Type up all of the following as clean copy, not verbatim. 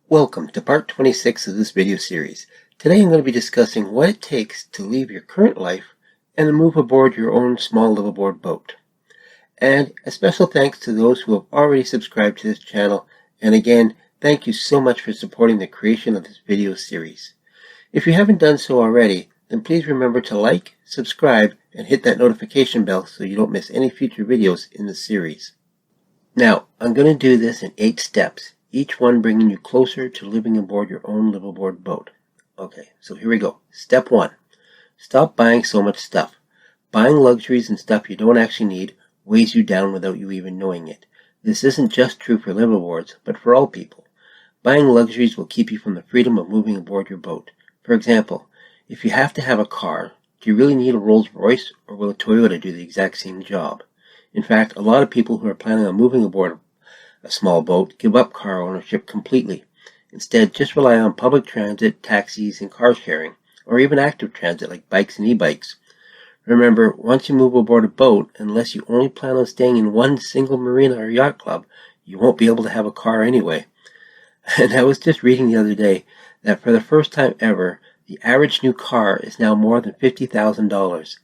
Welcome to part 26 of this video series. Today I'm going to be discussing what it takes to leave your current life and move aboard your own small liveaboard boat. And a special thanks to those who have already subscribed to this channel, and again, thank you so much for supporting the creation of this video series. If you haven't done so already, then please remember to like, subscribe, and hit that notification bell so you don't miss any future videos in the series. Now, I'm going to do this in 8 steps, each one bringing you closer to living aboard your own liveaboard boat. Okay, so here we go. Step 1. Stop buying so much stuff. Buying luxuries and stuff you don't actually need weighs you down without you even knowing it. This isn't just true for liveaboards, but for all people. Buying luxuries will keep you from the freedom of moving aboard your boat. For example, if you have to have a car, do you really need a Rolls Royce, or will a Toyota do the exact same job? In fact, a lot of people who are planning on moving aboard a small boat give up car ownership completely. Instead, just rely on public transit, taxis, and car sharing, or even active transit like bikes and e-bikes. Remember, once you move aboard a boat, unless you only plan on staying in one single marina or yacht club, you won't be able to have a car anyway. And I was just reading the other day that for the first time ever, the average new car is now more than $50,000.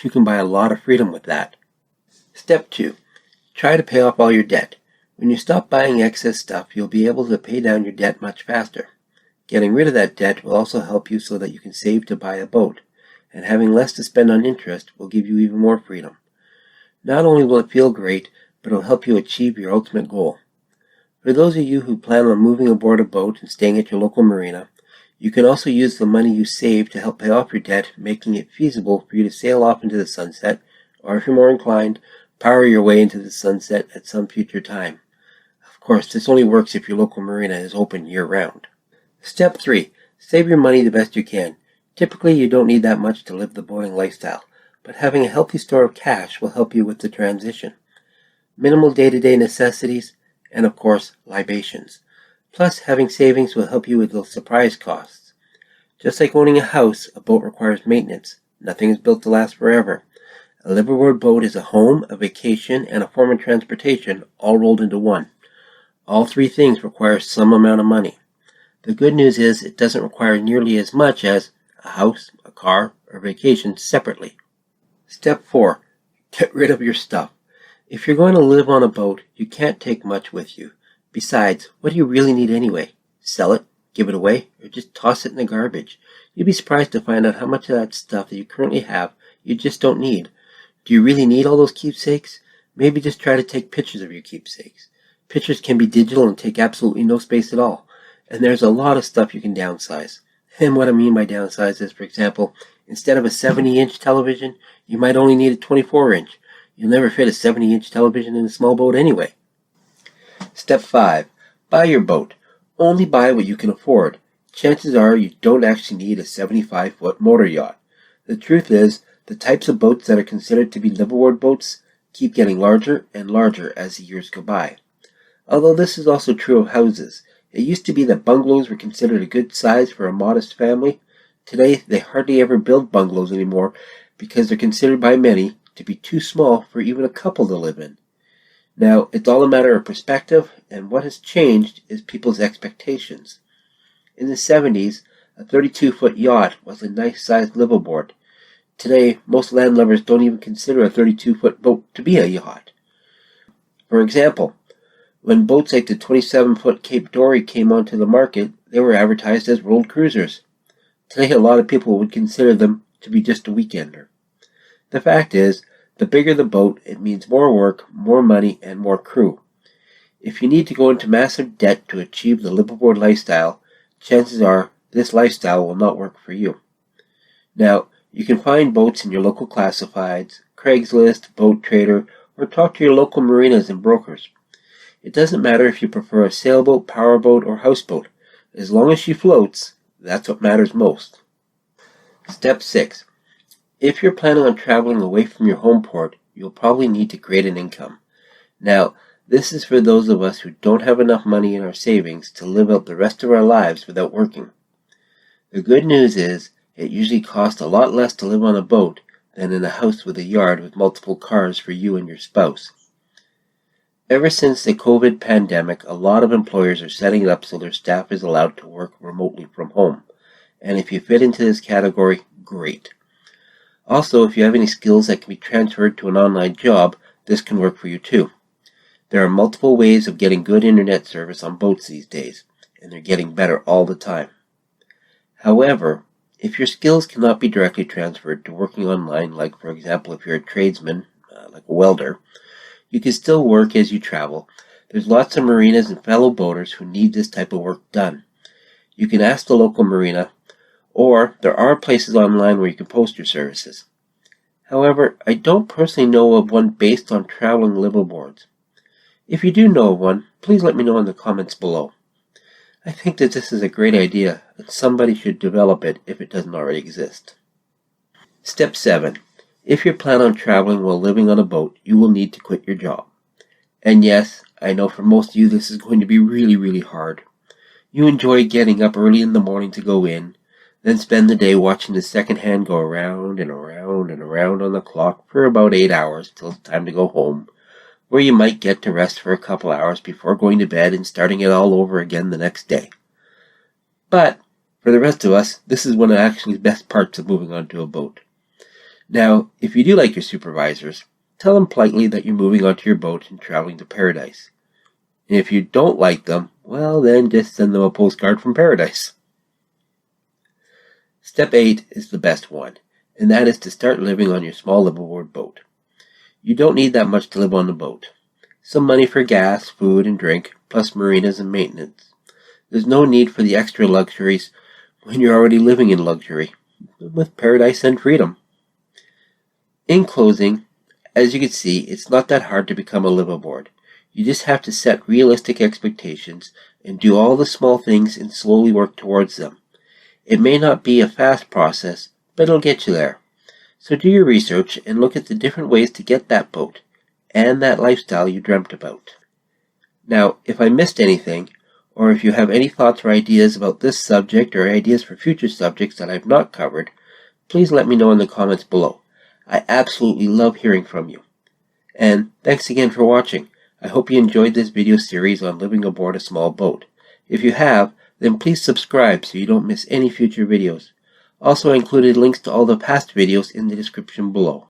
You can buy a lot of freedom with that. Step 2. Try to pay off all your debt. When you stop buying excess stuff, you'll be able to pay down your debt much faster. Getting rid of that debt will also help you so that you can save to buy a boat, and having less to spend on interest will give you even more freedom. Not only will it feel great, but it will help you achieve your ultimate goal. For those of you who plan on moving aboard a boat and staying at your local marina, you can also use the money you save to help pay off your debt, making it feasible for you to sail off into the sunset, or if you're more inclined, power your way into the sunset at some future time. Of course, this only works if your local marina is open year-round. Step 3. Save your money the best you can. Typically, you don't need that much to live the boating lifestyle, but having a healthy store of cash will help you with the transition. Minimal day-to-day necessities, and of course, libations. Plus, having savings will help you with those surprise costs. Just like owning a house, a boat requires maintenance. Nothing is built to last forever. A liveaboard boat is a home, a vacation, and a form of transportation all rolled into one. All 3 things require some amount of money. The good news is it doesn't require nearly as much as a house, a car, or vacation separately. Step 4. Get rid of your stuff. If you're going to live on a boat, you can't take much with you. Besides, what do you really need anyway? Sell it, give it away, or just toss it in the garbage? You'd be surprised to find out how much of that stuff that you currently have you just don't need. Do you really need all those keepsakes? Maybe just try to take pictures of your keepsakes. Pictures can be digital and take absolutely no space at all. And there's a lot of stuff you can downsize. And what I mean by downsize is, for example, instead of a 70-inch television, you might only need a 24-inch. You'll never fit a 70-inch television in a small boat anyway. Step 5. Buy your boat. Only buy what you can afford. Chances are you don't actually need a 75-foot motor yacht. The truth is, the types of boats that are considered to be liveaboard boats keep getting larger and larger as the years go by. Although this is also true of houses. It used to be that bungalows were considered a good size for a modest family. Today, they hardly ever build bungalows anymore because they're considered by many to be too small for even a couple to live in. Now, it's all a matter of perspective, and what has changed is people's expectations. In the 70s, a 32-foot yacht was a nice-sized liveaboard. Today, most landlubbers don't even consider a 32-foot boat to be a yacht. For example, when boats like the 27-foot Cape Dory came onto the market, they were advertised as road cruisers. Today, a lot of people would consider them to be just a weekender. The fact is, the bigger the boat, it means more work, more money, and more crew. If you need to go into massive debt to achieve the liveaboard lifestyle, chances are this lifestyle will not work for you. Now, you can find boats in your local classifieds, Craigslist, Boat Trader, or talk to your local marinas and brokers. It doesn't matter if you prefer a sailboat, powerboat, or houseboat. As long as she floats, that's what matters most. Step 6. If you're planning on traveling away from your home port, you'll probably need to create an income. Now, this is for those of us who don't have enough money in our savings to live out the rest of our lives without working. The good news is, it usually costs a lot less to live on a boat, than in a house with a yard with multiple cars for you and your spouse. Ever since the COVID pandemic, a lot of employers are setting it up so their staff is allowed to work remotely from home. And if you fit into this category, great. Also, if you have any skills that can be transferred to an online job, this can work for you too. There are multiple ways of getting good internet service on boats these days, and they're getting better all the time. However, if your skills cannot be directly transferred to working online, like for example if you're a tradesman, like a welder, you can still work as you travel. There's lots of marinas and fellow boaters who need this type of work done. You can ask the local marina, or there are places online where you can post your services. However, I don't personally know of one based on traveling liveaboards. If you do know of one, please let me know in the comments below. I think that this is a great idea, and somebody should develop it if it doesn't already exist. Step 7. If you plan on traveling while living on a boat, you will need to quit your job. And yes, I know for most of you this is going to be really hard. You enjoy getting up early in the morning to go in, then spend the day watching the second hand go around and around and around on the clock for about 8 hours till it's time to go home, where you might get to rest for a couple hours before going to bed and starting it all over again the next day. But for the rest of us, this is one of actually the best parts of moving onto a boat. Now, if you do like your supervisors, tell them politely that you're moving onto your boat and traveling to paradise. And if you don't like them, well then just send them a postcard from paradise. Step 8 is the best one, and that is to start living on your small liveaboard boat. You don't need that much to live on the boat. Some money for gas, food, and drink, plus marinas and maintenance. There's no need for the extra luxuries when you're already living in luxury, with paradise and freedom. In closing, as you can see, it's not that hard to become a liveaboard. You just have to set realistic expectations and do all the small things and slowly work towards them. It may not be a fast process, but it'll get you there. So do your research and look at the different ways to get that boat and that lifestyle you dreamt about. Now, if I missed anything, or if you have any thoughts or ideas about this subject or ideas for future subjects that I've not covered, please let me know in the comments below. I absolutely love hearing from you. And thanks again for watching. I hope you enjoyed this video series on living aboard a small boat. If you have, then please subscribe so you don't miss any future videos. Also, I included links to all the past videos in the description below.